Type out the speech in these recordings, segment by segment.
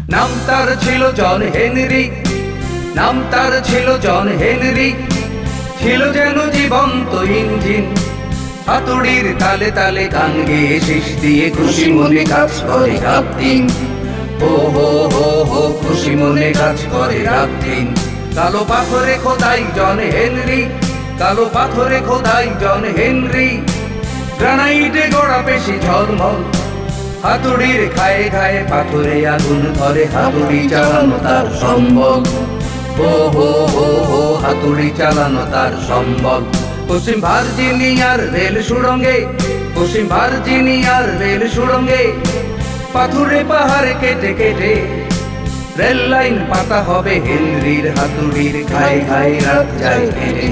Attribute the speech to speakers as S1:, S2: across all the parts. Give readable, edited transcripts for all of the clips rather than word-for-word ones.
S1: নাম তার ছিল জন হেনরি, নাম তার ছিল জন হেনরি, ছিল যেন জীবন্ত ইঞ্জিন। হাতুড়ির তালে তালে গান গেয়ে শেষ দিয়ে খুশি মনে কাজ করে রাত দিন। ও হো হো হো খুশি মনে কাজ করে রাত দিন। কালো পাথরে খোদাই জন হেনরি, কালো পাথরে খোদাই জন হেনরি, গ্রানাইটে গড়া পেশি ঝলমল। হাতুড়ির খায়ে খায়ে পাথরে আগুন ধরে, হাতুড়ি চালানো তার সম্বল। ও হো হো হো হাতুড়ি চালানো তার সম্বল। পশ্চিম ভার্জিনিয়ার রেল সুড়ঙ্গে, পশ্চিম ভার্জিনিয়ার রেল সুড়ঙ্গে, পাথুরে পাহাড় কেটে কেটে রেল লাইন পাতা হবে হেনরির হাতুড়ির খায়ে খায়ে রাত যায় কেটে।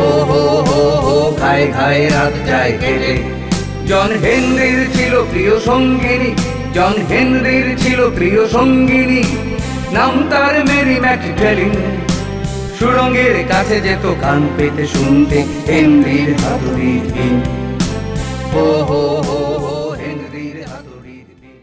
S1: ও হো হো হো খায়ে খায়ে রাত যায় কেটে। জন হেনরির ছিল প্রিয় সঙ্গিনী, জন হেনরির ছিল প্রিয় সঙ্গিনী, নাম তার মেরি ম্যাকডেলিন। সুড়ঙ্গের কাছে যেত কান পেতে শুনতে হেনরির হাতুড়ির বিন। ও হো হো হো হেনরির হাতুড়ির বিন।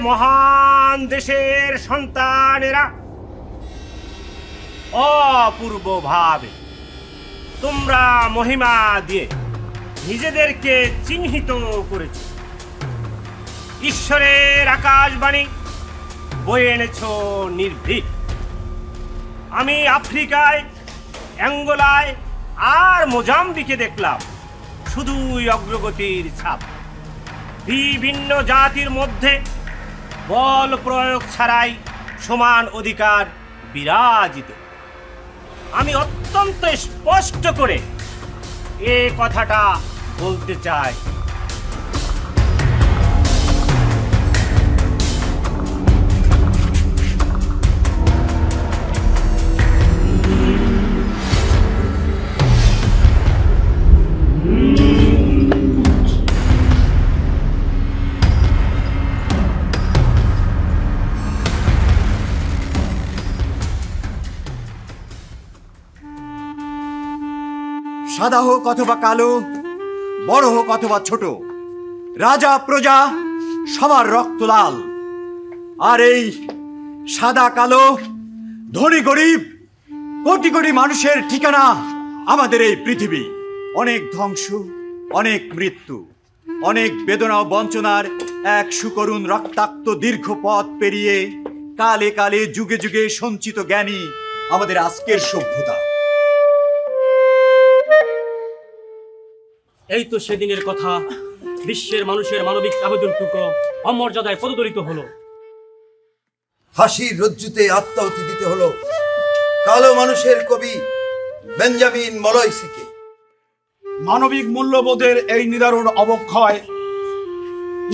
S2: মহান দেশের সন্তানেরা, অপূর্ব ভাবে তোমরা মহিমা দিয়ে নিজেদেরকে চিহ্নিত করেছ। ঈশ্বরের আকাশবাণী বয়ে এনেছ নির্ভীক। আমি আফ্রিকায়, অ্যাঙ্গোলায় আর মোজাম্বিকে দেখলাম শুধুই অগ্রগতির ছাপ। বিভিন্ন জাতির মধ্যে বল প্রয়োগ ছাড়াই সমান অধিকার বিরাজিত। আমি অত্যন্ত স্পষ্ট করে এ কথাটা বলতে চাই।
S3: সাদা হোক অথবা কালো, বড় হোক অথবা ছোট, রাজা প্রজা সবার রক্ত লাল। আর এই সাদা কালো, ধনী গরিব, কোটি কোটি মানুষের ঠিকানা আমাদের এই পৃথিবী। অনেক ধ্বংস, অনেক মৃত্যু, অনেক বেদনা ও বঞ্চনার এক সুকরুণ রক্তাক্ত দীর্ঘ পথ পেরিয়ে কালে কালে যুগে যুগে সঞ্চিত জ্ঞানী আমাদের আজকের সভ্যতা।
S4: এই তো সেদিনের কথা, বিশ্বের মানুষের মানবিক আবেদনটুকু অমর্যাদায় পদদলিত হলো।
S5: ফাঁসির রজ্জুতে আত্মাহুতি দিতে হলো কালো মানুষের কবি বেঞ্জামিন মলয়সিকে।
S6: মানবিক মূল্যবোধের এই নিদারুণ অবক্ষয়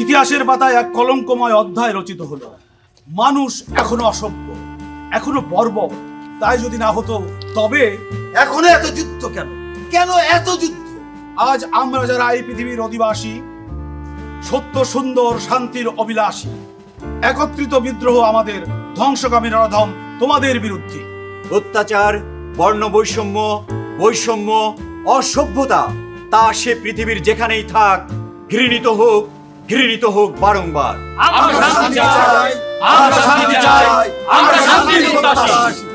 S6: ইতিহাসের পাতায় এক কলঙ্কময় অধ্যায় রচিত হলো। মানুষ এখনো অসভ্য, এখনো বর্বর। তাই যদি না হতো তবে
S5: এখনো এত যুদ্ধ কেন? কেন এত যুদ্ধ?
S6: আজ আমরা যারা এই পৃথিবীর অধিবাসী, সত্য সুন্দর শান্তির অভিলাষী, একত্রিত বিদ্রোহ আমাদের ধ্বংসকামী রণধম তোমাদের বিরুদ্ধে।
S3: অত্যাচার, বর্ণ বৈষম্য, বৈষম্য, অসভ্যতা তা সে পৃথিবীর যেখানেই থাক ঘৃণিত হোক, ঘৃণিত হোক বারংবার।
S4: আমরা শান্তি চাই, আমরা শান্তি চাই, আমরা শান্তির প্রত্যাশী।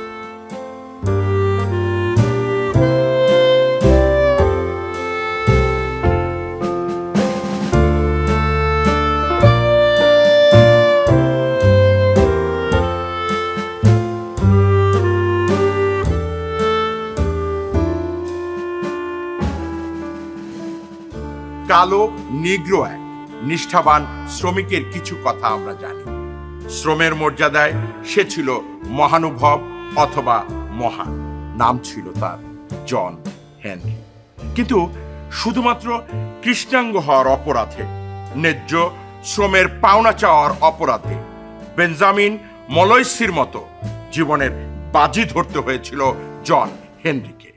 S7: কালো নিগ্রো এক নিষ্ঠাবান শ্রমিকের কিছু কথা আমরা জানি। শ্রমের মর্যাদায় সে ছিল মহানুভব অথবা মহান। নাম ছিল তার জন হেনরি। কিন্তু শুধুমাত্র কৃষ্ণাঙ্গ হওয়ার অপরাধে, ন্যায্য শ্রমের পাওনা চাওয়ার অপরাধে বেঞ্জামিন মলয়সির মতো জীবনের বাজি ধরতে হয়েছিল জন হেনরিকে।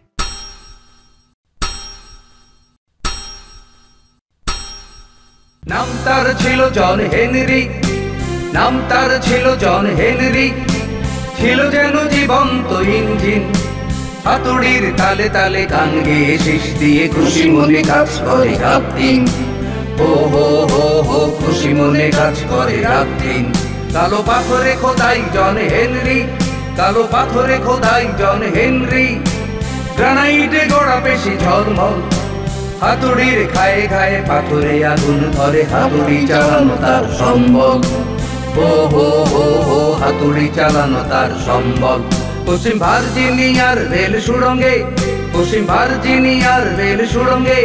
S1: নাম তার ছিল জন হেনরি, নাম তার ছিল জন হেনরি, ছিল যেন জীবন্ত ইঞ্জিন, হাতুড়ির তালে তালে গান গেয়ে শেষ দিয়ে খুশি মনে কাজ করে রাত দিন। ও হো হো হো খুশি মনে কাজ করে রাত দিন। কালো পাথরে খোদাই জন হেনরি, কালো পাথরে খোদাই জন হেনরি, গ্রানাইটে গড়া পেশি ঝলমল, হাতুড়ির খায়ে খায়ে পাথরে আগুন ধরে, হাতুড়ি চালানো তার সম্ভব। ও হো হো হো হাতুড়ি চালানো তার সম্ভব। পশ্চিম ভার্জিনিয়ার রেল সুড়ঙ্গে, পশ্চিম ভার্জিনিয়ার রেল সুড়ঙ্গে,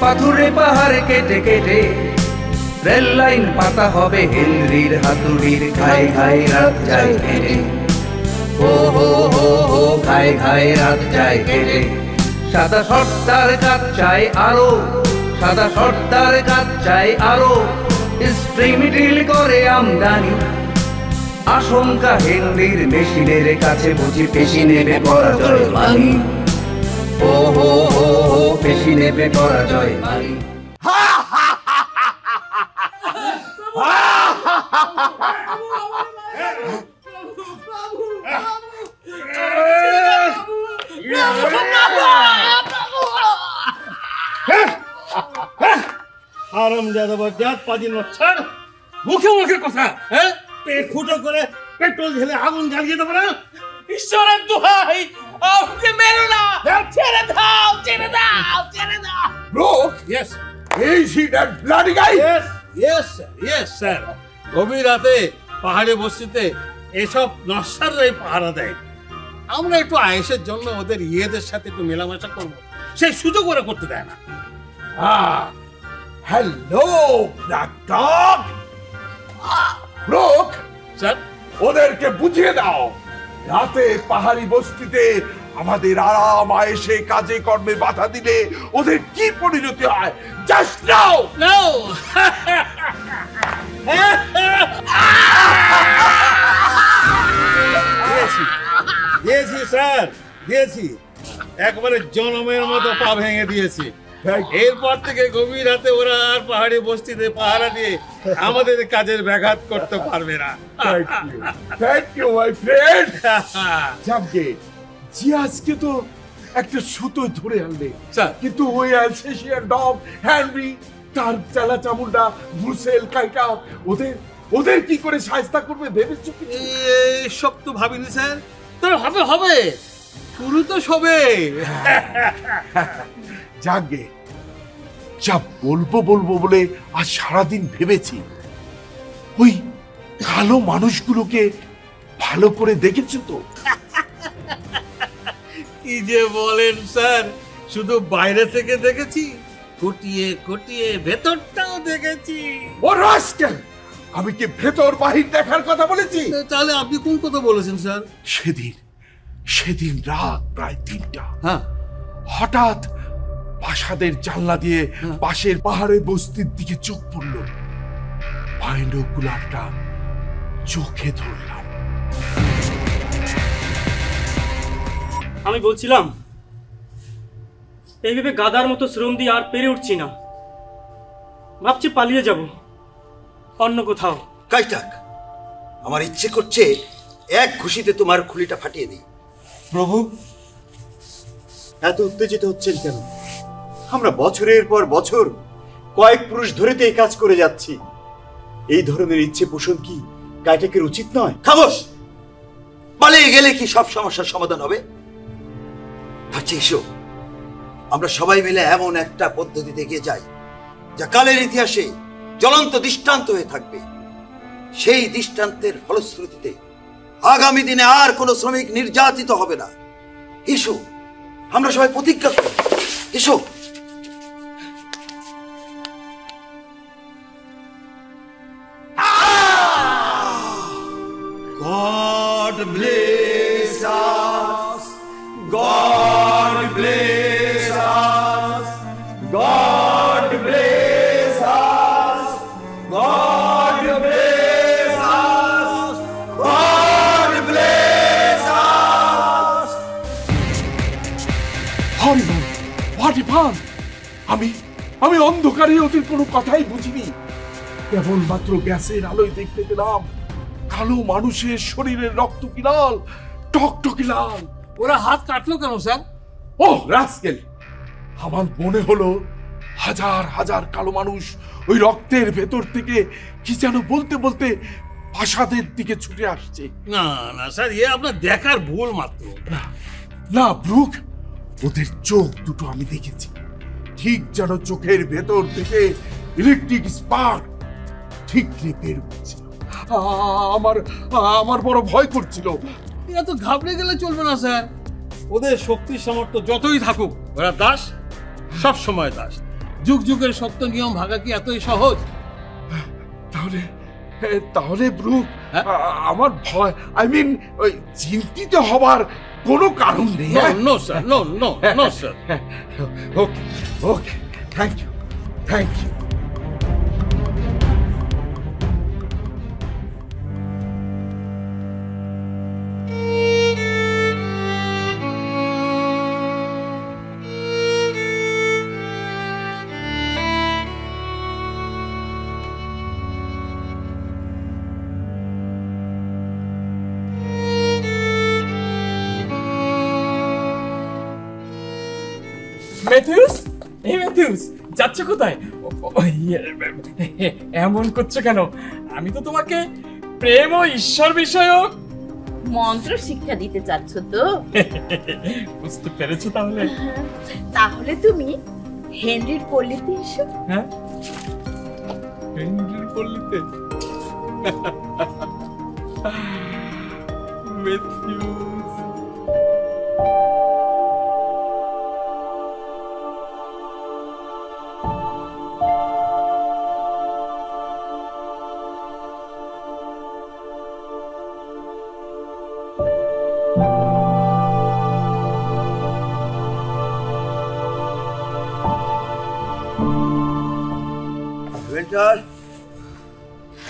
S1: পাথুরে পাহাড় কেটে কেটে রেল লাইন পাতা হবে হেনরির হাতুড়ির খায়ে খায়ে রাত যায় কেটে। ও হো হো হো খায়ে খায়ে রাত যায় কেটে। সাদা সর্দার কাজ চায় আরো, সাদা সর্দার কাজ চায় আরো, স্প্রিং ড্রিল করে আমদানি, আশঙ্কা হেনরির মেশিনের কাছে বুঝি পেশি নেবে পরাজয় মানি। ও হো হো হো পেশি নেবে পরাজয় মানি।
S8: মুখে মুখে কথা, হ্যাঁ? পেট ফুটো করে পেট্রোল ঢেলে আগুন জ্বালিয়ে দেবো না? ঈশ্বরের দোহাই, আমাকে মেরো না, ছেড়ে দাও, ছেড়ে দাও, ছেড়ে দাও।
S7: Look,
S8: Yes,
S7: is he that bloody guy?
S8: yes, yes, sir, yes, sir. গভীর রাতে পাহাড়ে বস্তিতে এসব নস্যাররাই পাহারা দেয়। আমরা একটু আয়েসের জন্য ওদের ইয়েদের সাথে একটু মেলামেশা করবো, সেই সুযোগ ওরা করতে দেয় না।
S7: Hello, black dog. Look,
S8: sir,
S7: ওদেরকে বুঝিয়ে দাও রাতে পাহাড়ি বস্তিতে আমাদের আরাম আয়েসে কাজে কর্মে বাধা দিলে ওদের কি পরিণতি হয়। Just now.
S8: no. দিয়েছি স্যার, দিয়েছি, একবারে জনমের মতো পা ভেঙে দিয়েছি। এরপর থেকে গভীর রাতে ওরা আর পাহাড়ি বস্তিতে পাহারা দিয়ে আমাদের কাজের ব্যাঘাত করতে পারবে না।
S7: Thank you my friend. যাকে জি আজকে তো একটা সুতো ধরে আনলে,
S8: স্যার,
S7: কিন্তু ওই অ্যালসেশিয়ান ডগ হেনরি, তার চালা চামুন্ডা ব্রুসেল কাইটা, ওদের কি করে সাহায্য করবে ভেবেছো কিছু?
S8: সব তো ভাবিনি স্যার। তবে হবে, হবে, শুরু তো সবে।
S7: যাকে যা বলবো বলবো বলে আজ সারাদিন ভেবেছি, ওই কালো মানুষগুলোকে ভালো করে দেখেছো তো?
S8: কি যে বলেন স্যার, শুধু বাইরে থেকে দেখেছি, খুঁটিয়ে খুঁটিয়ে ভেতরটাও দেখেছি।
S7: ও রাস্কেল, আমি কি ভেতর বাহির দেখার কথা বলেছি?
S8: তাহলে আপনি কোন কথা বলেছেন স্যার?
S7: সেদিন রাত প্রায় 3টা,
S8: হ্যাঁ,
S7: হঠাৎ প্রাসাদের জানলা দিয়ে পাশের পাহাড়ে বস্তির দিকে চোখ পড়ল। বাইনোকুলারটা চোখে ধরলাম।
S4: আমি বলছিলাম এইভাবে গাদার মতো শ্রম দিয়ে আর পেরে উঠছি না, ভাবছি পালিয়ে যাব অন্য কোথাও।
S5: কাইটাক, আমার ইচ্ছে করছে এক ঘুষিতে তোমার খুলিটা ফাটিয়ে দিই।
S3: প্রভু, এত উত্তেজিত হচ্ছেন কেন? আমরা বছরের পর বছর কয়েক পুরুষ ধরেতে এই কাজ করে যাচ্ছি। এই ধরনের ইচ্ছে পোষণ কি কাইটাকের উচিত নয়?
S5: খামোশ! পালিয়ে গেলে কি সব সমস্যার সমাধান হবে? আচ্ছা এসো, আমরা সবাই মিলে এমন একটা পদ্ধতিতে এগিয়ে যাই যা কালের ইতিহাসে জ্বলন্ত দৃষ্টান্ত হয়ে থাকবে। সেই দৃষ্টান্তের ফলশ্রুতিতে আগামী দিনে আর কোনো শ্রমিক নির্যাতিত হবে না। এসো, আমরা সবাই প্রতিজ্ঞা করি। এসো।
S3: God bless us. God bless us. God bless us. God bless us.
S7: তুফান, আমি আমি অন্ধকারে ওদের কোনো কথাই বুঝিনি। কেবলমাত্র গ্যাসের আলোয় দেখতে পেলাম কালো মানুষের শরীরের রক্ত কি লাল, টকটকে লাল।
S8: ওরা হাত কাটলো কেন স্যার?
S7: ও রাস্কেল, আমার মনে হলো হাজার হাজার কালো মানুষ ওই রক্তের ভেতর থেকে কি যেন বলতে বলতে প্রাসাদের দিকে ছুটে আসছে।
S8: না না স্যার, আপনার দেখার ভুল মাত্র।
S7: না ব্রুক, ওদের চোখ দুটো আমি দেখেছি, ঠিক যেন চোখের ভেতর থেকে ইলেকট্রিক স্পার্ক ঠিক বের হচ্ছিল। আমার বড় ভয় করছিল।
S8: এত ঘাবড়ে গেলে চলবে না স্যার। ওদের শক্তি সামর্থ্য যতই থাকুক, ওরা দাস, সব সময় দাস। যুগ যুগের সত্য নিয়ম ভাঙা কি এতই সহজ?
S7: তাহলে ব্রুক, আমার ভয়, আই মিন ওই চিন্তিত হবার কোনো কারণ নেই।
S8: No sir, no no no sir.
S7: Okay okay, thank you thank you.
S4: Matthews, এই ম্যাথিউস, যাচ্ছ কোথায়? এমন করছো কেন? আমি তো তোমাকে প্রেম ও ঈশ্বর বিষয়ক
S9: মন্ত্র শিক্ষা দিতে চাচ্ছ তো?
S4: বুঝতে পেরেছো তাহলে?
S9: তাহলে তুমি হেনরির পল্লীতে এসো।
S4: হ্যাঁ, হেনরির পল্লীতে? ম্যাথিউস,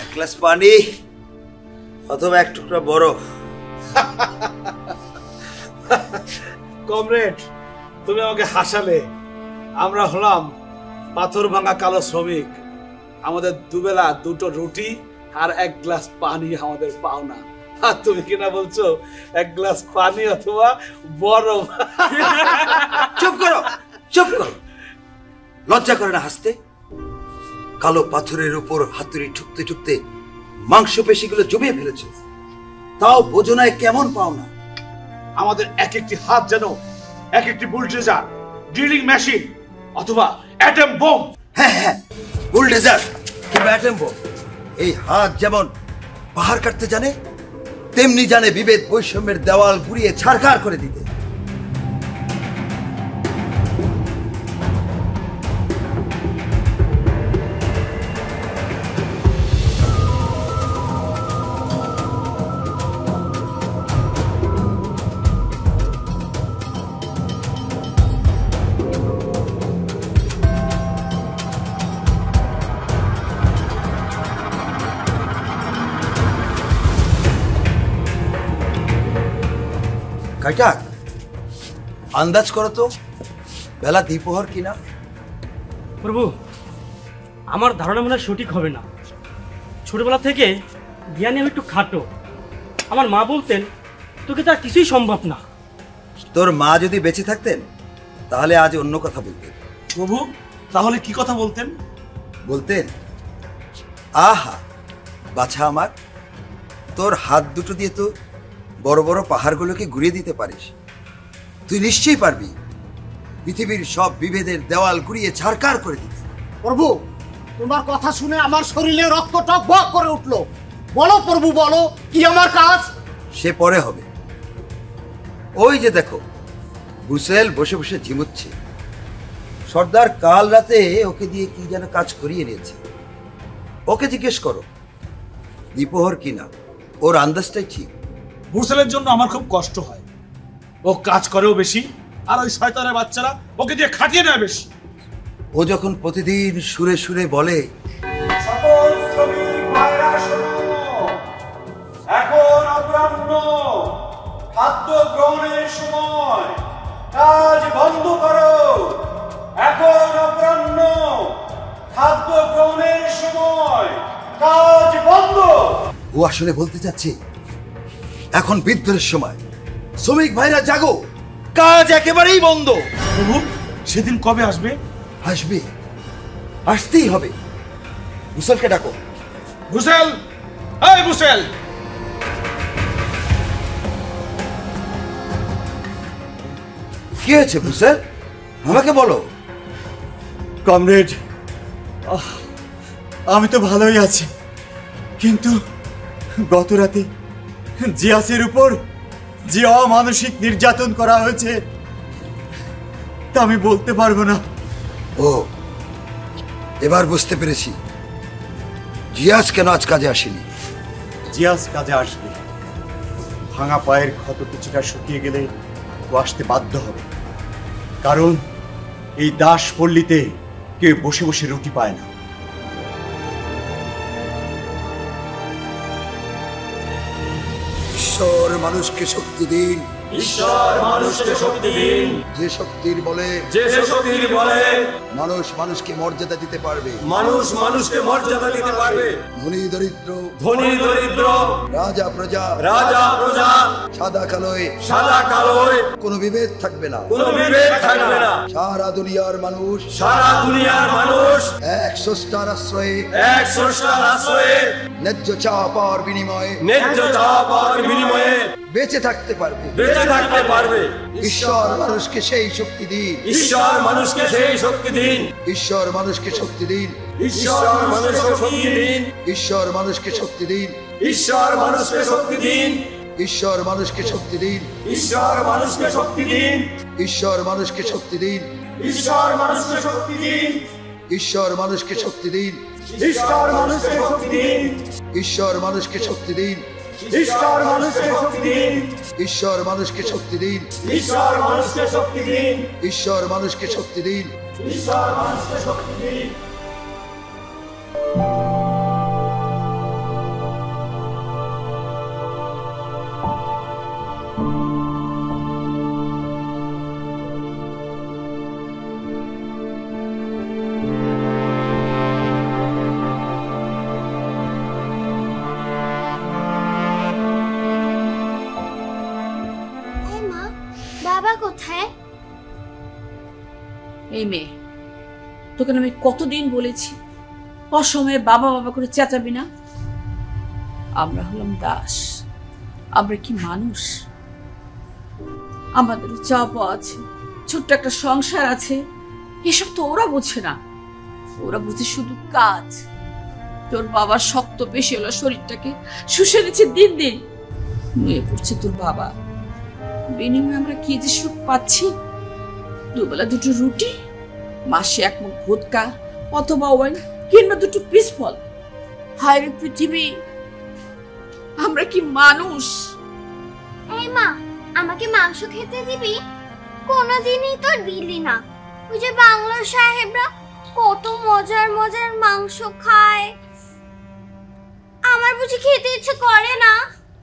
S5: এক গ্লাস পানি অথবা এক টুকরা বরফ।
S6: কমরেড, তুমি আমাকে হাসালে। আমরা হলাম পাথর ভাঙা কালো শ্রমিক। আমাদের দুবেলা দুটো রুটি আর এক গ্লাস পানি আমাদের পাওনা। আর তুমি কিনা বলছো এক গ্লাস পানি অথবা বরফ।
S5: চুপ করো, চুপ করো। লজ্জা করে না হাসতে? কালো পাথরের উপর হাতুড়ি ঠুকতে ঠুকতে মাংসপেশিগুলো জমিয়ে ফেলেছে, তাও বোঝনায় কেমন পাও না?
S6: আমাদের এক একটি হাত যেন এক একটি বুলডোজার, ড্রিলিং মেশিন অথবা অ্যাটম বোম।
S5: হ্যাঁ হ্যাঁ, বুলডোজার কিংবা অ্যাটম বোম। এই হাত যেমন পাহাড় কাটতে জানে, তেমনি জানে বিভেদ বৈষম্যের দেওয়াল গুড়িয়ে ছারখার করে দিতে। কাইটাক, আন্দাজ করো তো বেলা দ্বিপ্রহর কিনা?
S4: প্রভু, আমার ধারণা মনে হয় সঠিক হবে না। ছোটবেলা থেকে জ্ঞানী আমি একটু খাটো। আমার মা বলতেন তোকে তার কিছুই সম্ভব না।
S5: তোর মা যদি বেঁচে থাকতেন তাহলে আজ অন্য কথা বলতেন।
S6: প্রভু, তাহলে কি কথা বলতেন?
S5: বলতেন, আহা বাছা আমার, তোর হাত দুটো দিয়ে তো বড় বড় পাহাড়গুলোকে ঘুরিয়ে দিতে পারিস। তুই নিশ্চয়ই পারবি পৃথিবীর সব বিভেদের দেওয়াল ঘুরিয়ে ছারখার করে দিতে।
S10: প্রভু, তোমার কথা শুনে আমার শরীরে রক্ত টকবক করে উঠলো। বলো প্রভু, বলো কি আমার কাজ?
S5: সে পরে হবে। ওই যে দেখো, ব্রুসেল বসে বসে ঝিমুচ্ছে। সর্দার কাল রাতে ওকে দিয়ে কি যেন কাজ করিয়ে নিয়েছে। ওকে জিজ্ঞেস করো দ্বিপ্রহর কিনা, ওর আন্দাজটাই ঠিক।
S6: ব্রুসেলের জন্য আমার খুব কষ্ট হয়। ও কাজ করেও বেশি, আর ওই শয়তানের বাচ্চারা ওকে দিয়ে খাটিয়ে নেয় বেশি।
S5: ও যখন প্রতিদিন সুরে সুরে বলে,
S6: সকল শ্রমিক ভাইরা শোনো, এখন অপরাহ্ন, খাদ্য গ্রহণের সময়, কাজ বন্ধ করো, এখন অপরাহ্ন, খাদ্য গ্রহণের সময়, কাজ বন্ধ।
S5: ও আসলে বলতে চাচ্ছে এখন বিদ্রোহের সময়। শ্রমিক ভাইরা জাগো, কাজ একেবারেই বন্ধ।
S6: প্রভু, সেদিন কবে আসবে?
S5: আসবে, আসতেই হবে। ভুসেলকে ডাকো।
S6: ভুসেল, এই ভুসেল।
S5: কি হয়েছে ভুসেল, আমাকে বলো।
S3: কমরেড, আমি তো ভালোই আছি, কিন্তু গত রাতে জিয়াসের উপর যে অমানসিক নির্যাতন করা হয়েছে তা আমি বলতে পারবো না।
S5: ও, এবার বুঝতে পেরেছি জিয়াস কেন আজ কাজে আসেনি।
S3: জিয়াস কাজে আসবে, ভাঙা পায়ের ক্ষত কিছুটা শুকিয়ে গেলে ও আসতে বাধ্য হবে, কারণ এই দাসপল্লীতে কেউ বসে বসে রুটি পায় না।
S5: ঈশ্বর মানুষকে শক্তি দিন,
S11: ঈশ্বর মানুষকে শক্তি দিন,
S5: যে শক্তির বলে মানুষ মানুষকে মর্যাদা দিতে পারবে,
S11: মানুষ মানুষকে মর্যাদা দিতে পারবে।
S5: ধনী দরিদ্র,
S11: রাজা প্রজা,
S5: সাদা কালোয় কোনো বিভেদ থাকবে না, সারা দুনিয়ার মানুষ এক স্রষ্টার আশ্রয়ে ন্যায্য চাপ আর বিনিময়ে বেঁচে থাকতে পারবে। ঈশ্বর মানুষকে সেই শক্তি দিন,
S11: ঈশ্বর মানুষকে সেই শক্তি দিন,
S5: ঈশ্বর মানুষকে শক্তি দিন,
S11: ঈশ্বর মানুষকে শক্তি দিন,
S5: ঈশ্বর মানুষকে শক্তি দিন,
S11: ঈশ্বর মানুষকে শক্তি দিন,
S5: ঈশ্বর মানুষকে শক্তি দিন,
S11: ঈশ্বর মানুষকে শক্তি দিন,
S5: ঈশ্বর মানুষকে শক্তি দিন,
S11: ঈশ্বর মানুষকে শক্তি দিন,
S5: ঈশ্বর মানুষকে শক্তি দিন,
S11: ঈশ্বর মানুষকে শক্তি দিন,
S5: ঈশ্বর মানুষকে শক্তি দিন,
S11: ঈশ্বর মানুষকে শক্তি দিন,
S5: ঈশ্বর মানুষকে শক্তি দিন,
S11: ঈশ্বর মানুষকে শক্তি দিন,
S5: ঈশ্বর মানুষকে শক্তি দিন,
S11: ঈশ্বর মানুষকে শক্তি দিন।
S12: বাবা কোথায়?
S9: এই মেয়ে, তোকে আমি কতদিন বলেছি অসময়ে বাবা বাবা করে চেঁচাবি না। আমরা হলাম দাস, আমরা কি মানুষ? আমাদেরও চাপ আছে, ছোট্ট একটা সংসার আছে। এসব তো ওরা বোঝে না, ওরা বুঝে শুধু কাজ। তোর বাবার শক্ত পেশি হলো শরীরটাকে শুষে নিচ্ছে দিন দিন, নুয়ে পড়ছে তোর বাবা। বিনিময়ে আমরা কি যে সুখ পাচ্ছি, দুবেলা দুটো রুটি, মাসে এক মুখ ভোদকা অথবা ওয়াইন, কিংবা দুটো পিস ফল। হায় রে পৃথিবী, আমরা কি মানুষ?
S12: এই মা, আমাকে মাংস খেতে দিবি? কোনোদিনই তো দিলি না। ওই যে বাংলার সাহেবরা কত মজার মজার মাংস খায়, আমার বুঝি খেতে ইচ্ছে করে না।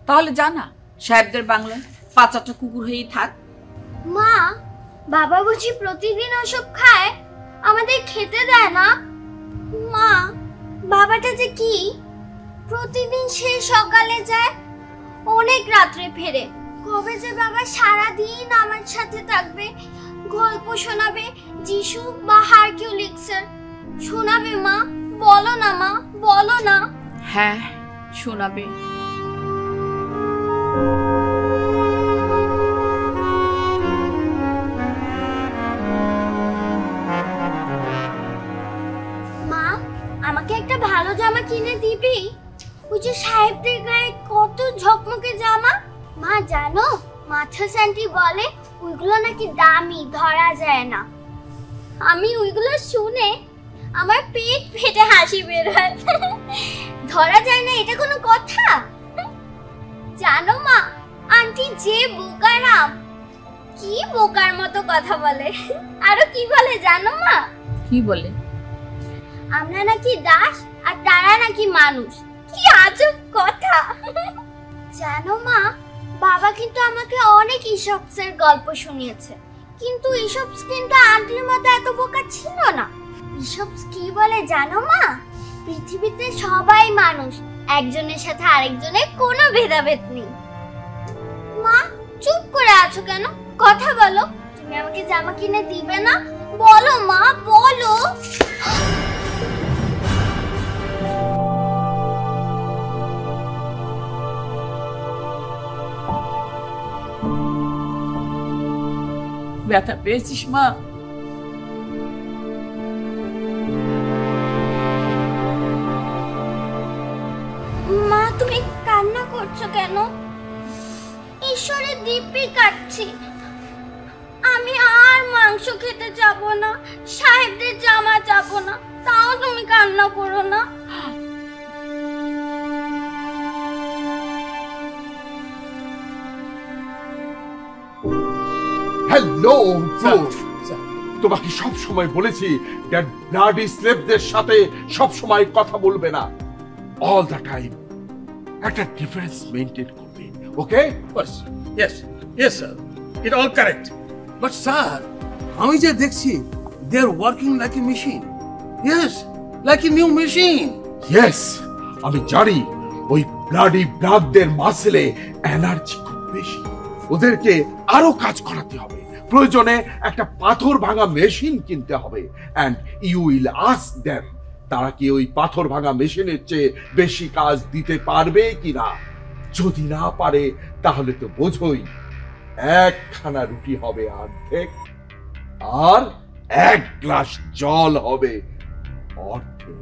S9: তাহলে জানা সাহেবদের বাংলায় পাঁচাটা কুকুর হয়েই থাক।
S12: মা, বাবা বুঝি প্রতিদিন ওসব খায়, আমাদের খেতে দেয় না? মা, বাবাটা যে কি, প্রতিদিন সেই সকালে যায়, অনেক রাত্রে ফেরে। কবে যে বাবা সারাদিন আমার সাথে থাকবে, গল্প শোনাবে, যিশু বা হারকিউলিক্সের শোনাবে। মা বলো না, মা বলো না।
S9: হ্যাঁ শোনাবে।
S12: মা, আমাকে একটা ভালো জামা কিনে দিবি? ওই যে সাহেবদের গায়ে কত ঝকমকে জামা। মা জানো, মাথাস আন্টি বলে ওইগুলো নাকি দামি, ধরা যায় না। আমি ওইগুলো শুনে আমার পেট ফেটে হাসি বের হয়। ধরা যায় না, এটা কোনো কথা? জানো মা, আন্টি যে বোকারাম, কি বোকার মতো কথা বলে। আরো কি বলে জানো মা?
S9: কি বলে?
S12: আমরা নাকি দাস আর তারা নাকি মানুষ। কি আজব কথা। জানো মা, বাবা কিন্তু আমাকে অনেক ইসপসের গল্প শুনিয়েছে, কিন্তু ইসবস কিন্তু আন্টির মতো এত বোকা ছিল না। ইসবস কি বলে জানো মা? পৃথিবীতে সবাই মানুষ, একজনের সাথে আরেকজনের কোনো ভেদাভেদ নেই। মা চুপ করে আছো কেন? কথা বলো। তুমি আমাকে জামা কিনে দিবে না? বলো মা, বলো।
S9: ব্যথা পেয়েছিস মা?
S12: মা তুমি কান্না করছো কেন? ঈশ্বরের দিব্যি কাটছি। আমি আর মাংস খেতে যাব না, সাহেবদের জামা যাব না, তাও তুমি কান্না করো না।
S7: হ্যালো তোমাকে সব সময় বলেছি দ্যাট ব্লাডি স্লেভদের সাথে সব সময় কথা বলবে না। অল দ্য টাইম একটা ডিফারেন্স মেইনটেইন করবে, okay?
S8: Yes yes sir, it all correct. But sir, আমি যে দেখছি they are working like a machine. Yes, like a new machine.
S7: Yes, আমি জানি ওই ব্লাডি ব্লাডদের মাসলে এনার্জি খুব বেশি। ওদেরকে আরো কাজ করাতে হবে। প্রয়োজনে একটা পাথর ভাঙা মেশিন কিনতে হবে। And you will ask them তারা কি ওই পাথর ভাঙা মেশিনের চেয়ে বেশি কাজ দিতে পারবে কিনা। যদি না পারে তাহলে তো বোঝোই, একখানা রুটি হবে অর্ধেক আর এক গ্লাস জল হবে অর্ধেক।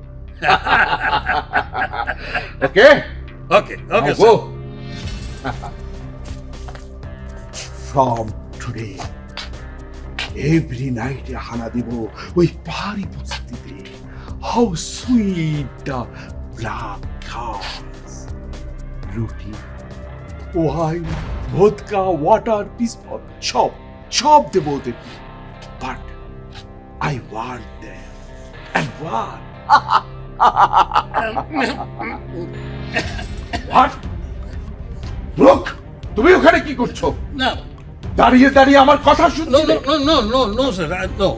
S7: Okay
S8: okay okay sir.
S7: From today, every night হানা দিব ওই পাহাড়ি বস্তিতে। How sweet the black cows. রুটি, ওয়াইন, ভদকা, ওয়াটার, বিস্কুট সব দেব ওদেরকে। But I want them. And what? What? Look, তুমি ওখানে কি করছো?
S8: না,
S7: দাঁড়িয়ে দাঁড়িয়ে আমার কথা শুনছিলে?
S8: No sir, no.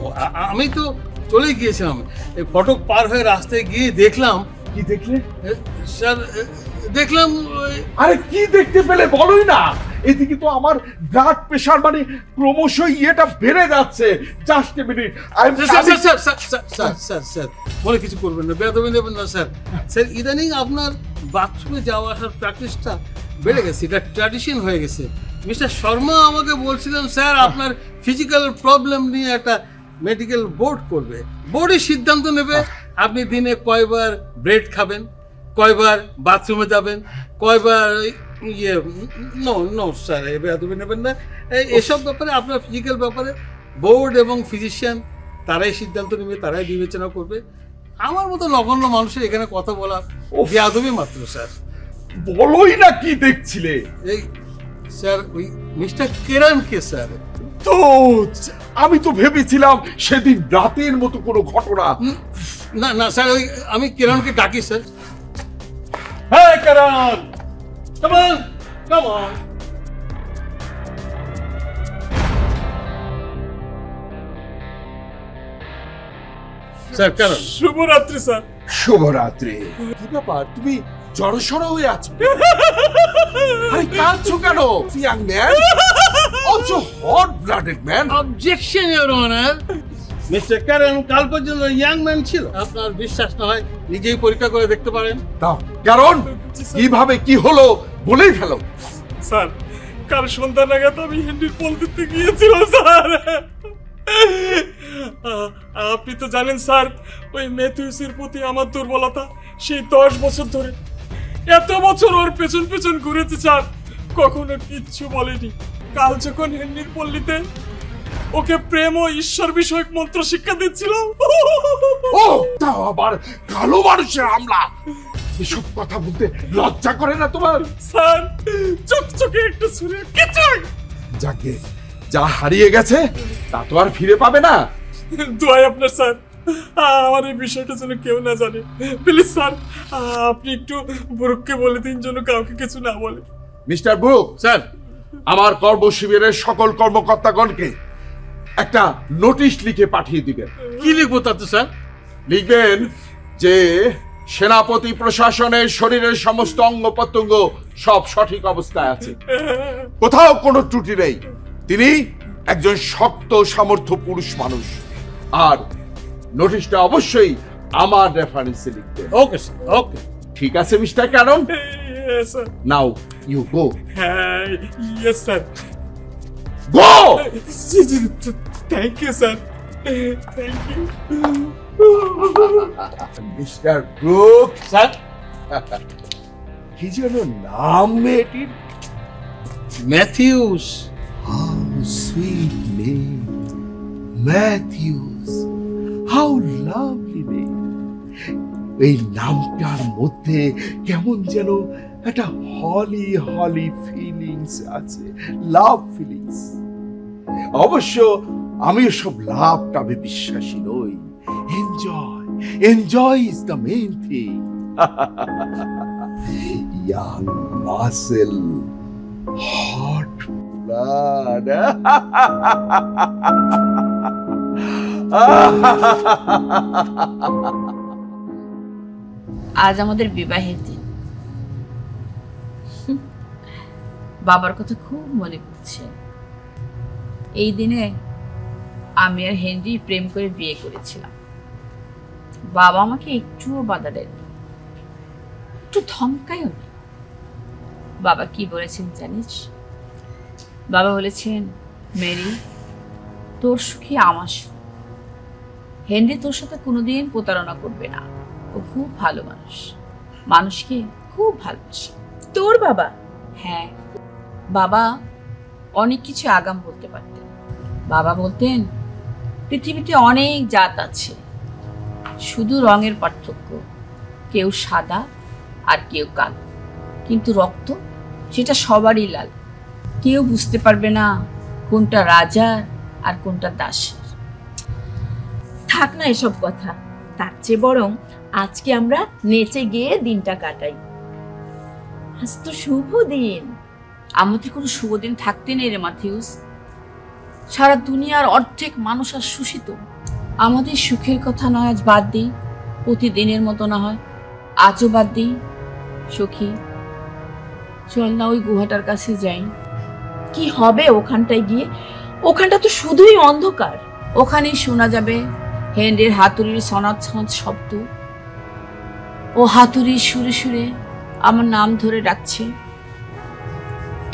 S8: আমি তো চলে গিয়েছিলাম, এই ফটক পার হয়ে রাস্তায় গিয়ে দেখলাম।
S7: কি দেখলে?
S8: স্যার দেখলাম।
S7: আরে কি দেখতে পেলে বলোই না। এদিকে তো আমার ব্লাড প্রেশার মানে ক্রমশই ইয়েটা বেড়ে যাচ্ছে। Just a minute.
S8: স্যার বলে কিছু করবেন না, বেদবি নেবেন না স্যার। স্যার ইদানিং আপনার বাথরুমে যাওয়া আসার প্র্যাকটিসটা বেড়ে গেছে, এটা ট্র্যাডিশন হয়ে গেছে। মিস্টার শর্মা আমাকে বলছিলেন স্যার আপনার ফিজিক্যাল প্রবলেম নিয়ে একটা মেডিকেল বোর্ড করবে। বোর্ডের সিদ্ধান্ত নেবে আপনি দিনে কয়বার ব্রেড খাবেন, কয়বার বাথরুমে যাবেন, কয়বার ইয়ে। নো স্যার, এবার তুমি নেবেন না। এসব ব্যাপারে আপনার ফিজিক্যাল ব্যাপারে বোর্ড এবং ফিজিশিয়ান তারাই সিদ্ধান্ত নেবে, তারাই বিবেচনা করবে। আমার মতো নগণ্য মানুষের এখানে কথা বলা বেয়াদবি মাত্র স্যার।
S7: বলোই না কি দেখছিলে?
S8: এই স্যার ওই মিস্টার কেরানকে স্যার।
S7: তো আমি তো ভেবেছিলাম সেদিন রাতের মতো কোনো ঘটনা।
S8: না না স্যার, ওই আমি কেরানকে ডাকি স্যার। হ্যাঁ Kieran, come on come on. Sir Kieran.
S13: শুভরাত্রি স্যার।
S7: শুভরাত্রি। কি ব্যাপার, তুমি জড়সড় হয়ে আছো? আরে কাঁদছো কেন? Young man, also hot blooded man.
S8: Objection your honour. Mister কারণ কাল পর্যন্ত ইয়াং ম্যান ছিল। আপনার বিশ্বাস না হয় নিজেই পরীক্ষা করে দেখতে পারেন।
S7: দাও কারণ কিভাবে কি হলো বলেই ফেলো।
S13: স্যার কাল সন্ধ্যা নাগাদ আমি হেনরির পোল দিতে গিয়েছিলাম স্যার। আপনি তো জানেন স্যার ওই ম্যাথিউসের প্রতি আমার দুর্বলতা। সেই 10 বছর ধরে, এত বছর ওর পেছন পেছন ঘুরেছে স্যার, কখনো কিচ্ছু বলেনি। কাল যখন হেনরির পল্লীতে ওকে প্রেম ও ঈশ্বর বিষয়ক মন্ত্র শিক্ষা দিচ্ছিল।
S7: ও তাও আবার কালো মানুষের হামলা। এসব কথা বলতে লজ্জা করে না তোমার?
S13: স্যার চকচকে একটা ছুরি কিছু।
S7: যাকে যা হারিয়ে গেছে তা তো আর ফিরে পাবে না।
S13: দোয়াই আপনার স্যার, আমার এই বিষয়টা যেন কেউ না জানে। প্লিজ স্যার আপনি একটু বুরুককে বলে দিন যেন কাউকে কিছু না বলে।
S7: মিস্টার বুরুক স্যার, আমার কর্মশিবিরের সকল কর্মকর্তাগণকে একটা নোটিশ লিখে পাঠিয়ে দিবেন।
S8: কি লিখবো তাতে স্যার?
S7: লিখবেন যে সেনাপতি প্রশাসনের শরীরের সমস্ত অঙ্গ প্রত্যঙ্গ সব সঠিক অবস্থায় আছে, কোথাও কোনো ত্রুটি নেই। তিনি একজন শক্ত সামর্থ্য পুরুষ মানুষ। আর নোটিশটা অবশ্যই আমার রেফারেন্সে লিখবেন।
S8: Okay sir, okay.
S7: ঠিক আছে mister Cannon?
S13: Yes, sir.
S7: Now you go.
S13: Yes, sir.
S7: গো!
S13: Thank you, sir. Thank you.
S7: Mister Brook,
S8: sir
S7: কি যেন নাম মেয়েটির?
S8: Matthews.
S7: How sweet name, Matthews. How lovely name. এই নামটার মধ্যে কেমন যেন একটা হলি হলি ফিলিংস আছে, লাভ ফিলিংস। অবশ্য আমি সব লাভ টাবে বিশ্বাসী নই। Enjoy, enjoy is the main thing. Young muscle, hot blood.
S9: আজ আমাদের বিবাহের দিন। বাবার কথা খুব মনে পড়ছে। এই দিনে আমি আর হেনরি প্রেম করে বিয়ে করেছিলাম। বাবা আমাকে একটুও বাধা দেয়নি, একটু ধমকায়ও নি। বাবা কি বলেছেন জানিস? বাবা বলেছেন, মেরি, তোর সুখী আমার সুখ। হেনরি তোর সাথে কোনোদিন প্রতারণা করবে না। ও খুব ভালো মানুষ, মানুষকে খুব ভালোবাসে।
S14: তোর বাবা?
S9: হ্যাঁ, বাবা অনেক কিছু আগাম বলতে পারতেন। বাবা বলতেন, পৃথিবীতে অনেক জাত আছে, শুধু রঙের পার্থক্য। কেউ সাদা আর কেউ কালো, কিন্তু রক্ত সেটা সবারই লাল। কেউ বুঝতে পারবে না কোনটা রাজার আর কোনটা দাসের।
S14: থাক না এসব কথা, তার চেয়ে বরং আজকে আমরা নেচে গিয়ে দিনটা কাটাই। আজ তো শুভ দিন।
S9: আমাদের কোনো শুভ দিন থাকতে নেই রে মাথিউস। সারা দুনিয়ার অর্ধেক মানুষ আর শোষিত। আমাদের সুখের কথা নয় আজ বাদ দিই, প্রতিদিনের মতো না হয় আজও বাদ দিই। সখী, চল না ওই গুহাটার কাছে যাই।
S14: কি হবে ওখানটায় গিয়ে? ওখানটা তো শুধুই অন্ধকার।
S9: ওখানেই শোনা যাবে হেনরির হাতুড়ির সনাত শব্দ। ও হাতুড়ির সুরে সুরে আমার নাম ধরে ডাকছে।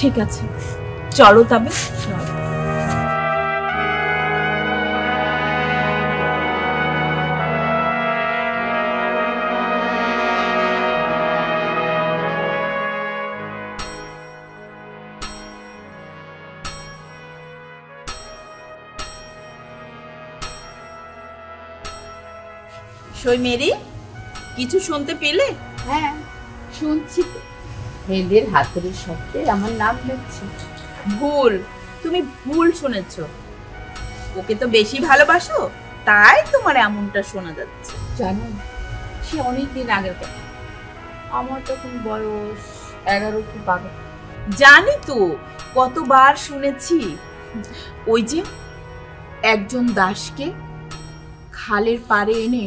S14: ঠিক আছে, চলো তবে। সই মেরি, কিছু শুনতে পেলে?
S9: হ্যাঁ, শুনছি তো। হেনরির হাতুড়ির শব্দে আমার নাম ডাকছে।
S14: ভুল, তুমি ভুল শুনেছ। ওকে তো বেশি ভালোবাসো, তাই তোমার এমনটা শোনা যাচ্ছে।
S9: জানো, সে অনেকদিন আগের কথা। আমার তখন বয়স 11 কি 12।
S14: জানি তো, কতবার শুনেছি। ওই যে একজন দাসকে খালের পাড়ে এনে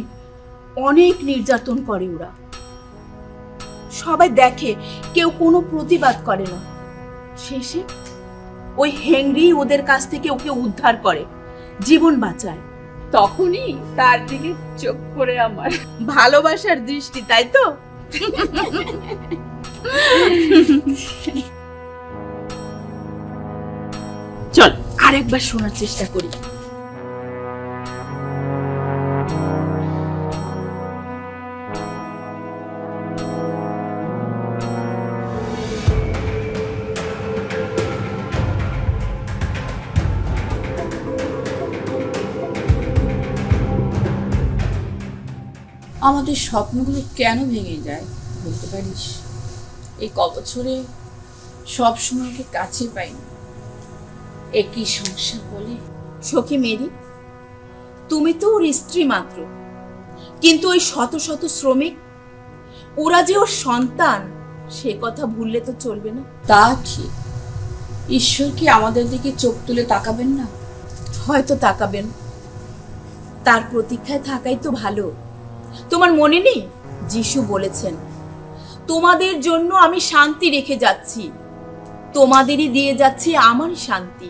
S14: অনেক নির্যাতন করে ওরা। সবাই দেখে, কেউ কোনো প্রতিবাদ করে না। শেষে ওই হেনরি ওদের কাছ থেকে ওকে উদ্ধার করে, জীবন বাঁচায়।
S9: তখনই তার দিকে চোখ পড়ে আমার।
S14: ভালোবাসার দৃষ্টি, তাই তো? চল আরেকবার শোনার চেষ্টা করি।
S9: আমাদের স্বপ্নগুলো কেন ভেঙে যায় বলতে পারিস? এই কবছরে সবসময় ওকে কাছে পাইনি। একই সংসার বলে।
S14: সখী মেরি, তুমি তো ওর স্ত্রী মাত্র, কিন্তু ওই শত শত শ্রমিক, ওরা যে ওর সন্তান, সে কথা ভুললে তো চলবে না।
S9: তা ঠিক। ঈশ্বর কি আমাদের দিকে চোখ তুলে তাকাবেন না?
S14: হয়তো তাকাবেন। তার প্রতীক্ষায় থাকাই তো ভালো। তোমার মনে নেই যিশু বলেছেন, তোমাদের জন্য আমি শান্তি রেখে যাচ্ছি, তোমাদেরই দিয়ে যাচ্ছি আমার শান্তি।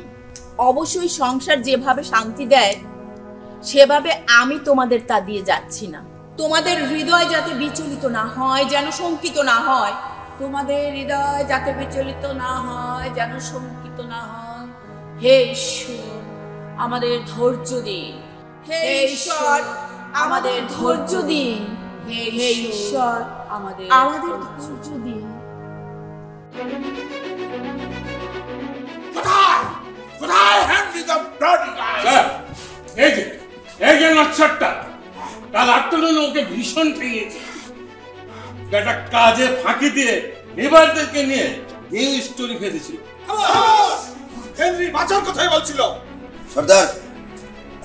S14: অবশ্যই সংসার যেভাবে শান্তি দেয় সেভাবে আমি তোমাদের তা দিয়ে যাচ্ছি না। তোমাদের হৃদয় যাতে বিচলিত না হয়, যেন শঙ্কিত না হয়। তোমাদের হৃদয় যাতে বিচলিত না হয়, যেন শঙ্কিত না হয়। হে ঈশ্বর, আমাদের ধৈর্য দিন। হে ঈশ্বর, আমাদের ধৈর্য দিন। হে ঈশ্বর, আমাদের ধৈর্য দিন।
S8: কোথায় handy the bloody guy? Sir, এই যে নচ্ছরটা কাল আটটনে ওকে ভীষণ ঠেঙিয়েছে। একটা কাজে ফাঁকি দিয়ে নেবারদেরকে নিয়ে গেম স্টোরি ফেলেছিল।
S6: হেনরি বাঁচার কথাই বলছিল।
S5: সর্দার,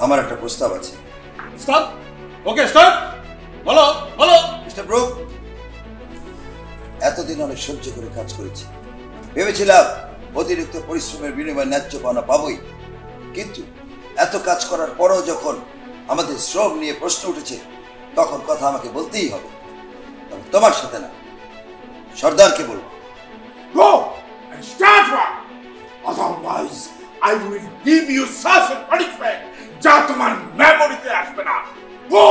S5: আমার একটা প্রস্তাব আছে।
S8: স্টপ। Okay stop. বলো বলো।
S5: মিস্টার ব্রুক, এতদিন অনেক সহ্য করে কাজ করেছি, ভেবেছিলাম অতিরিক্ত পরিশ্রমের বিনিময়ে ন্যায্য পাওনা পাবই। কিন্তু এত কাজ করার পরও যখন আমাদের শ্রম নিয়ে প্রশ্ন উঠেছে, তখন কথা আমাকে বলতেই হবে। তবে তোমার সাথে না, সর্দারকে বলবো।
S8: Go and start work. Otherwise, I will give you such a punishment যা তোমার মেমোরিতে আসবে না। Go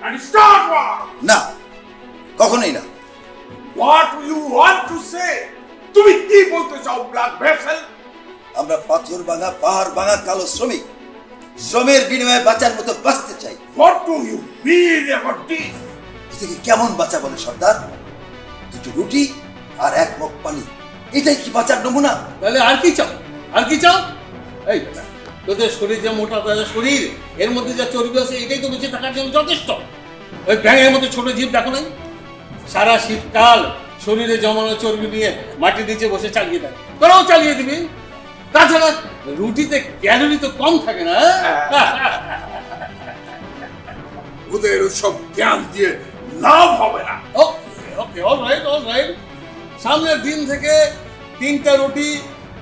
S8: and start work.
S5: না, কখনোই না।
S8: What do you want to say? তুমি কি বলতে চাও ব্ল্যাক ভেসেল?
S5: আমরা পাথর ভাঙা, পাহাড় ভাঙা কালো শ্রমিক, শ্রমের বিনিময়ে বাঁচার মতো বাঁচতে চাই।
S8: What do you mean about this?
S5: এটাকে কেমন বাঁচা বলে সর্দার? দুটো রুটি আর এক মগ পানি, এটাই কি বাঁচার নমুনা?
S8: তাহলে আর কি চাও? আর কি চাও? এই বেটা, তোদের শরীর যে মোটা তাজা শরীর, এর মধ্যে যা চর্বি আছে এটাই তো বেঁচে থাকার জন্য যথেষ্ট। ওই ব্যাঙের মতো ছোট জীব দেখো নাই? সারা শীতকাল শরীরে জমানো চর্বি নিয়ে মাটির নিচে বসে চালিয়ে দেয়, তোরাও চালিয়ে দিবি। তাছাড়া রুটিতে ক্যালোরি তো কম থাকে না। ওদের সব জ্ঞান দিয়ে লাভ হবে না। ওকে ওকে, অলরাইট অলরাইট। সামনের দিন থেকে 3টা রুটি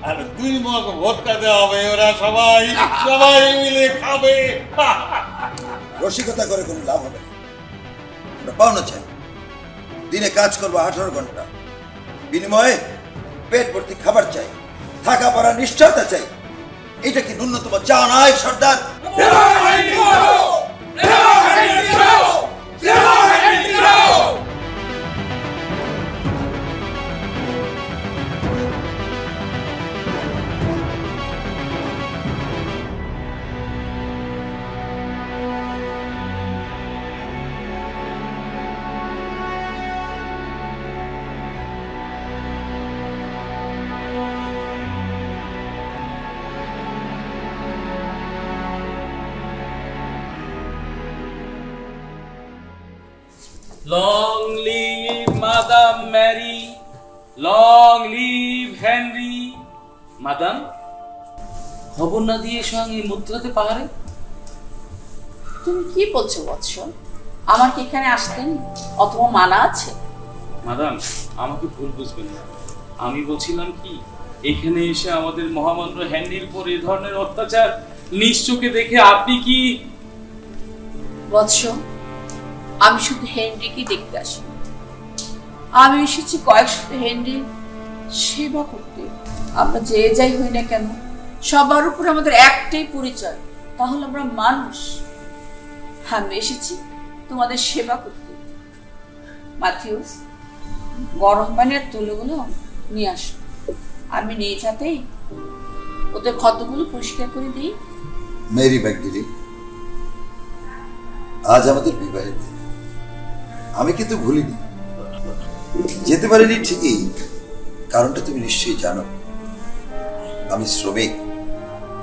S8: আর 2 মগ ভোদকা দেওয়া হবে। ওরা সবাই সবাই মিলে খাবে।
S5: রসিকতা করে কোনো লাভ হবে না। আমরা পাওনা চাই, দিনে কাজ করবো 18 ঘন্টা, বিনিময়ে পেট ভর্তি খাবার চাই, থাকা পড়ার নিশ্চয়তা চাই। এটা কি ন্যূনতম চা নয় সর্দার?
S15: Long live Madam Mary, long live Henry. Madam, খবর না দিয়ে সঙ্গে মুদ্রাতে পাহাড়ে?
S9: তুমি কি বলছো বৎস? আমার কি এখানে আসতেন অথবা মানা আছে?
S15: ম্যাডাম, আমাকে ভুল বুঝবেন না। আমি বলছিলাম কি, এখানে এসে আমাদের মহামান্য হেনরির উপর এই ধরনের অত্যাচার নিজ চোখে দেখে আপনি কি?
S9: বৎস, আমি শুধু হেনরিকে দেখতে আসি। আমি এসেছি কয়েকশত হেনরির সেবা করতে। আমরা যে যাই হই না কেন, সবার উপর আমাদের একটাই পরিচয়, তাহলে আমরা মানুষ। আমি এসেছি তোমাদের সেবা করতে। মাথিউস, গরম পানির তুলোগুলো নিয়ে আসো। আমি নিজ হাতেই ওদের ক্ষতগুলো পরিষ্কার করে দিই।
S5: মেরি ম্যাকডিলি, আজ আমাদের বিবাহের দিন। আমি কিন্তু ভুলিনি, যেতে পারিনি ঠিকই, কারণটা তুমি নিশ্চয়ই জানো। আমি শ্রমিক,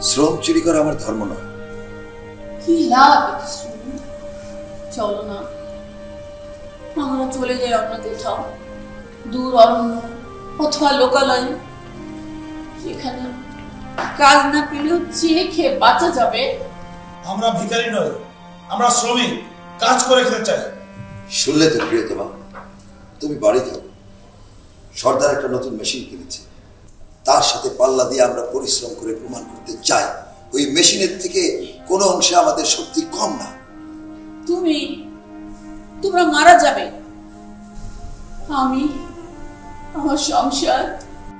S5: শ্রম চুরি করা আমার ধর্ম নয়।
S9: কি লাভ? চলো না, আমরা চলে যাই অন্য কোথাও, দূর অরণ্য অথবা লোকালয়, যেখানে কাজ না পেলেও চেয়ে খেয়ে বাঁচা যাবে।
S6: আমরা ভিখারি নই, আমরা শ্রমিক, কাজ করে খেতে চাই।
S5: শুনলে তো প্রিয়তমা, তুমি বাড়ি যাও। সর্দার একটা নতুন মেশিন কিনেছে, তার সাথে পাল্লা দিয়ে আমরা পরিশ্রম করে প্রমাণ করতে চাই ওই মেশিনের থেকে কোনো অংশে আমাদের শক্তি কম না।
S9: তোমরা মারা যাবে, আমার সংসার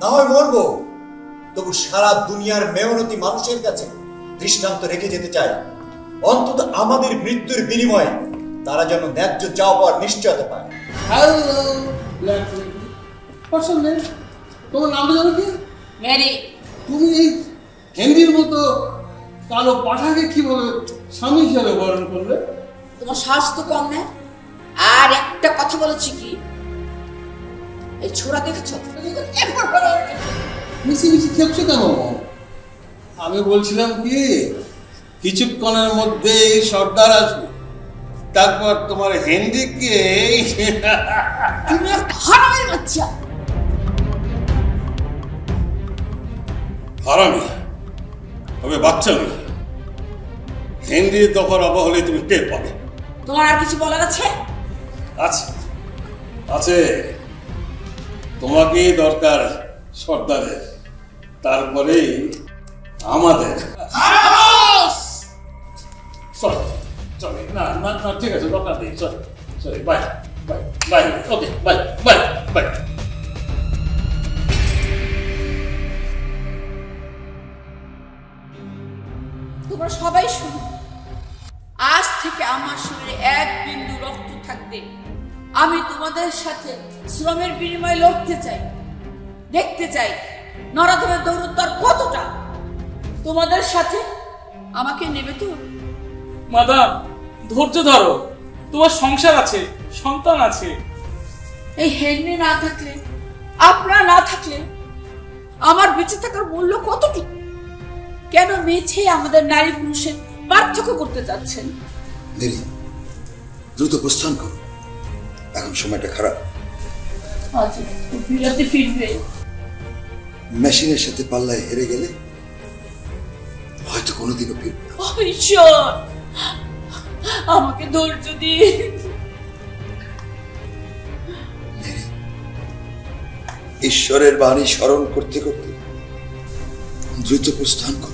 S10: না হয় মরবো, তবু সারা দুনিয়ার মেহনতি মানুষের কাছে দৃষ্টান্ত রেখে যেতে চাই, অন্তত আমাদের মৃত্যুর বিনিময়ে তারা যেন ন্যায্য চাওয়া পাওয়ার নিশ্চয়তা পায়।
S8: তোমার নামটা জানো কি?
S9: মেরি।
S8: তুমি এই হেনরির মতো কালো পাঠাকে কিভাবে স্বামী হিসাবে বরণ করলে?
S9: তোমার সাহস তো কম না। আর একটা কথা বলেছি কি, এই ছোড়া দেখেছো?
S8: মিশি খেপছো কেন? আমি বলছিলাম কি, কিছুক্ষণের মধ্যেই সর্দার আসবে, তারপর তোমার হেনরিকে
S9: তুমি একটা হারামের বাচ্চা।
S8: হারামি তবে বাচ্চা নয়। হেনরি দখল অবা হলে তুমি টের পাবে।
S9: তোমার আর কিছু বলার আছে?
S8: আছে। তোমাকেই দরকার সর্দারের, তারপরেই আমাদের। চলে না না না, ঠিক আছে, দরকার নেই। চলে bye bye bye. Okay bye bye bye.
S9: তোমরা সবাই শুনো, আজ থেকে আমার শরীরে এক বিন্দু রক্ত থাকতে আমি তোমাদের সাথে শ্রমের বিনিময়ে লড়তে চাই, দেখতে চাই নরাধমের দৌরত্বর কতটা। তোমাদের সাথে আমাকে নেবে তো?
S15: মাদাম, ধৈর্য ধরো, তোমার সংসার আছে, সন্তান আছে।
S9: এই হেনরি না থাকলে, আপনারা না থাকলে আমার বেঁচে থাকার মূল্য কতটুকু? কেন মেছে আমাদের নারী পুরুষের পার্থক্য করতে চাচ্ছেন?
S5: দেরি, দ্রুত প্রস্থান করো, এখন সময়টা খারাপ।
S9: আজ বিরাতে ফিরবে।
S5: মেশিনের সাথে পাল্লায় হেরে গেলে হয়তো কোনোদিনও ফিরবে না।
S9: ঈশ্বর, আমাকে ধৈর্য দিয়ে।
S5: ঈশ্বরের বাণী স্মরণ করতে করতে দ্রুত প্রস্থান করো।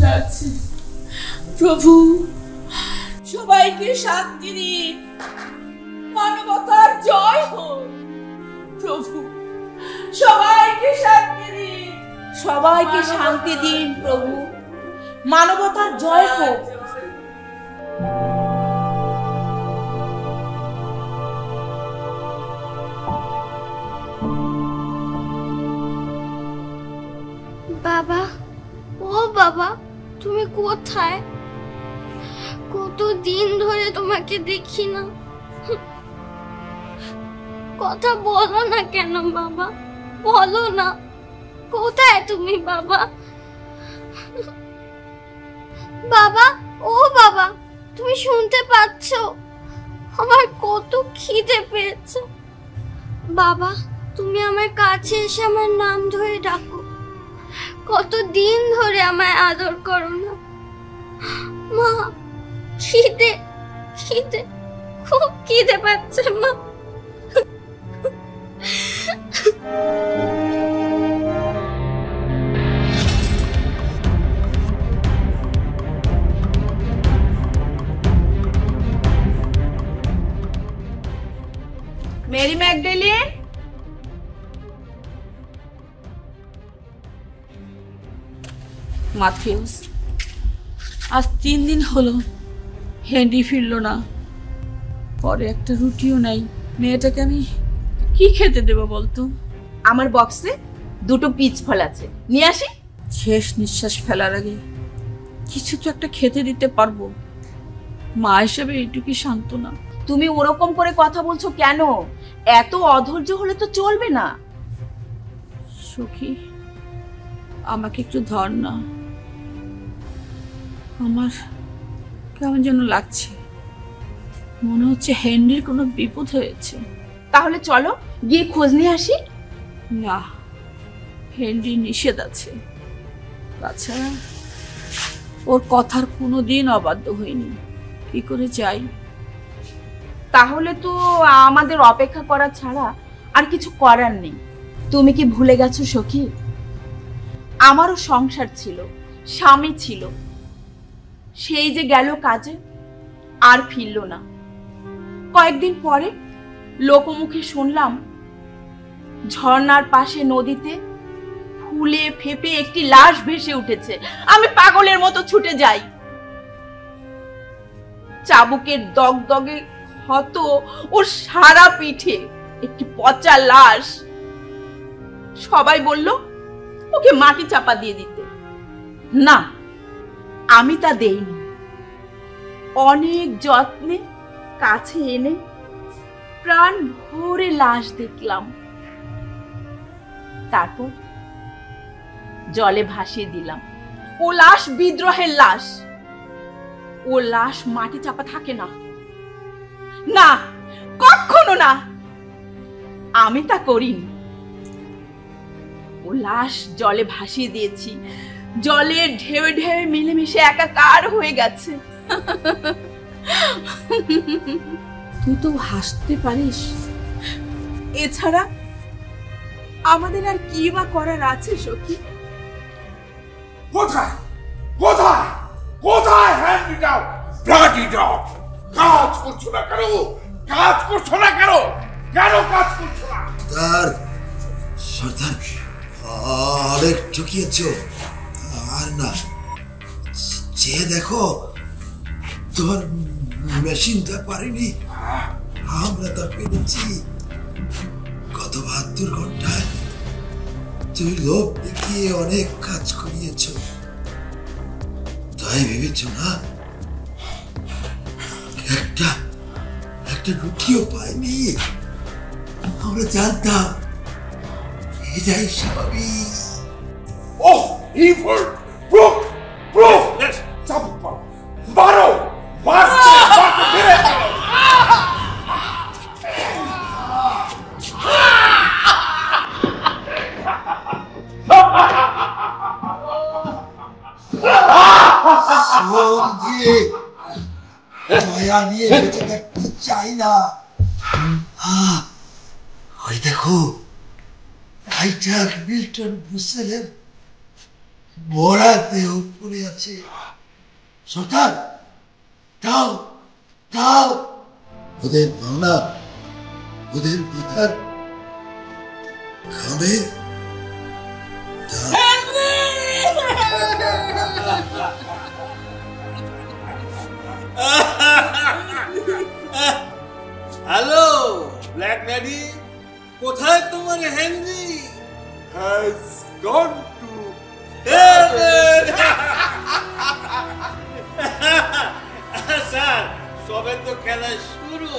S9: যাচ্ছি। প্রভু সবাইকে শান্তি দিন, মানবতার জয় হোক। প্রভু সবাইকে শান্তি দিন,
S14: সবাইকে শান্তি দিন প্রভু, মানবতার জয় হোক।
S12: বাবা, ও বাবা, তুমি কোথায়? কতদিন ধরে তোমাকে দেখি না। কথা বলো না কেন বাবা, বলো না, কোথায় তুমি বাবা? বাবা, ও বাবা, তুমি শুনতে পাচ্ছ? আমার কত খিদে পেয়েছে। বাবা, তুমি আমার কাছে এসে আমার নাম ধরে ডাকো। কতদিন ধরে আমায় আদর করো না। মা, খিদে খিদে, খুব খিদে পাচ্ছে মা।
S14: মেরি ম্যাগডালেন,
S9: মাথিউস, আজ 3 দিন হলো হেনরি ফিরলো না। পরে একটা রুটিও নাই। মেয়েটাকে আমি কি খেতে দেবো বলতো?
S14: আমার বক্সে 2টো পিচ ফল আছে, নিয়ে আসি।
S9: শেষ নিঃশ্বাস ফেলার আগে কিছু তো একটা খেতে দিতে পারবো। মা হিসেবে এইটুকুই সান্ত্বনা।
S14: তুমি ওরকম করে কথা বলছো কেন? এত অধৈর্য হলে তো চলবে না।
S9: সখী, আমাকে একটু ধর না। আমার কেমন যেন লাগছে, মনে হচ্ছে হেনরির কোনো বিপদ হয়েছে।
S14: তাহলে চলো গিয়ে খোঁজ নিয়ে আসি।
S9: না, হেনরি নিষেধ আছে। তাছাড়া ওর কথার কোনোদিন অবাধ্য হয়নি। কি করে যাই?
S14: তাহলে তো আমাদের অপেক্ষা করা ছাড়া আর কিছু করার নেই। তুমি কি ভুলে গেছো সখী, আমারও সংসার ছিল, স্বামী ছিল, সেই যে গেল কাজে, আর ফিরল না। কয়েকদিন পরে লোকমুখে শুনলাম ঝর্ণার পাশে নদীতে ফুলে ফেপে একটি লাশ ভেসে উঠেছে। আমি পাগলের মতো ছুটে যাই। চাবুকের দগদগে ক্ষত ওর সারা পিঠে, একটি পচা লাশ। সবাই বলল ওকে মাটি চাপা দিয়ে দিতে। না, আমি তা দেইনি। অনেক যত্নে কাছে এনে প্রাণ ভরে লাশ দেখলাম। তারপর জলে ভাসিয়ে দিলাম। ও লাশ বিদ্রোহের লাশ। ও লাশ মাটি চাপা থাকে না, না, কখনো না। আমি তা করিনি। ও লাশ জলে ভাসিয়ে দিয়েছি। জলের ঢেউ ঢেউ মিলেমিশে একাকার হয়ে গেছে।
S9: তুই তো হাসতে পারিস।
S14: এছাড়া আমাদের আর কি বা করার আছে সখী?
S7: কোথায় কোথায় কোথায় হ্যান্ড দাও, ব্লাডি ডগ! কাজ করছো না কেন? কাজ করছো না কেন? কেন কাজ করছো না?
S5: তার সর্দার অনেক ঠকিয়েছ। আর না, যে দেখো তোর মেশিনটা পারিনি, আমরা তা পেরেছি। গত 72 ঘন্টায় তুই লোভ দেখিয়ে অনেক কাজ করিয়েছ। তাই ভেবেছ না একটা রুটিও পাইনি? আমরা জানতাম এটাই স্বাভাবিক।
S7: ওহ, ইভল! Proof proof! চাবুক মারো, মারো, মারছে, মারতে ফিরে চলো।
S5: মায়া নিয়ে বেঁচে থাকতে চাই না। ওই দেখো, টাইটার মিল্টন ব্রুসেলের মরা দেহ পড়ে আছে। সর্দার, দাও দাও ওদের ভাঙা, ওদের মাথার খাবে।
S8: হ্যালো ব্ল্যাক ড্যাডি, কোথায় তোমার Henry?
S7: Has gone to
S8: heaven. Sir, সবে তো খেলা শুরু।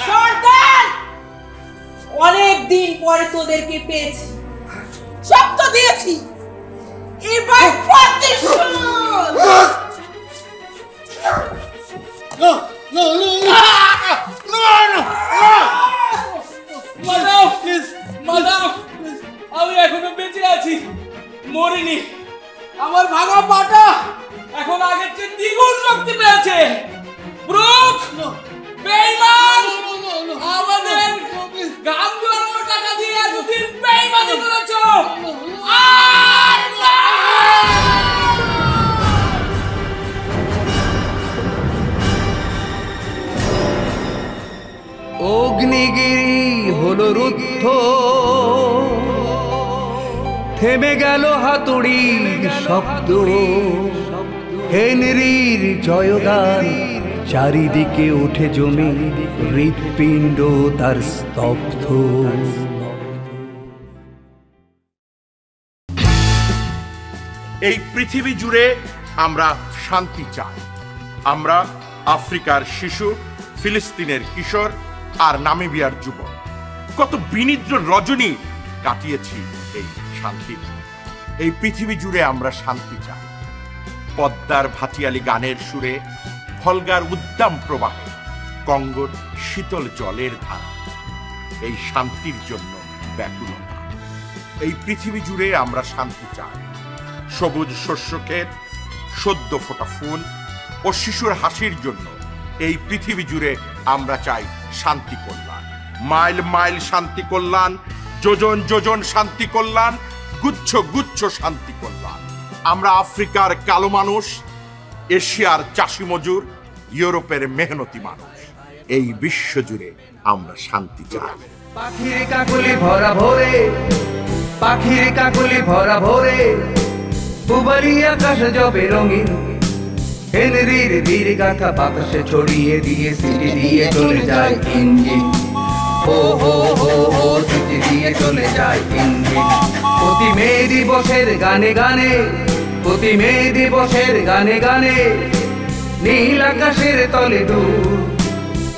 S14: সর্দার, অনেক দিন পরে তোদেরকে পেয়েছি। সব তো দিয়েছি, এবার প্রতিশোধ।
S8: No, no, no, no, no, no,
S15: madam, please, madam, আমি এখনো বেঁচে আছি, মরিনি। আমার ভাঙা পাটা এখন আগের চেয়ে দ্বিগুণ শক্তি পেয়েছে। ব্রুক, বেঈমান, আমাদের গাম জড়ানো টাকা দিয়ে এতদিন বেঈমানি করেছো। আর না!
S1: অগ্নিগিরি হলো রুদ্ধ, থেমে গেল হাতুড়ির শব্দ। হেনরির জয়গান চারিদিকে উঠে জমে, হৃৎপিণ্ড তার স্তব্ধ।
S7: এই পৃথিবী জুড়ে আমরা শান্তি চাই। আমরা আফ্রিকার শিশু, ফিলিস্তিনের কিশোর আর নামিবিয়ার যুবক কত বিনিদ্র রজনী কাটিয়েছি এই শান্তি। এই পৃথিবী জুড়ে আমরা শান্তি চাই। পদ্মার ভাটিয়ালি গানের সুরে, ভলগার উদ্দাম প্রবাহে, কঙ্গোর শীতল জলের ধারা, এই শান্তির জন্য ব্যাকুলতা। এই পৃথিবী জুড়ে আমরা শান্তি চাই। সবুজ শস্যক্ষেত, সদ্য ফোটা ফুল ও শিশুর হাসির জন্য এই পৃথিবী জুড়ে আমরা চাই শান্তি কল্যাণ। মাইল মাইল শান্তি কল্যাণ যোজন যোজন শান্তি কল্যাণ, গুচ্ছ গুচ্ছ শান্তি কল্যাণ। আমরা আফ্রিকার কালো মানুষ, এশিয়ার চাষি মজুর, ইউরোপের মেহনতি মানুষ, এই বিশ্ব জুড়ে আমরা শান্তি চাই।
S1: পাখির কাকলি ভরা ভরে, পাখির কাকলি ভরা ভরে, পুবালি আকাশ জবে রঙিন। হেনরির বীর গাথা বাতাসে ছড়িয়ে দিয়ে সিটি দিয়ে চলে যায় ইঞ্জিন। হো হো হো হো সিটি দিয়ে চলে যায় ইঞ্জিন। প্রতি মে দিবসের গানে গানে, প্রতি মে দিবসের গানে গানে, নীল আকাশের তলে দূর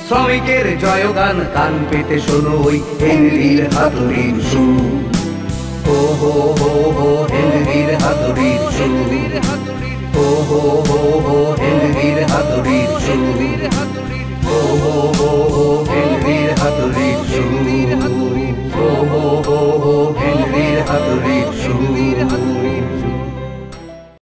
S1: শ্রমিকের জয়গান কান পেতে শোনো ওই হেনরির হাতুড়ির সুর। হো হো হো হো হেনরির হাতুড়ির সুর। হো হো হো হো হেনরির হাতুড়ির সুর। হো হো হো হো হেনরির হাতুড়ির সুর।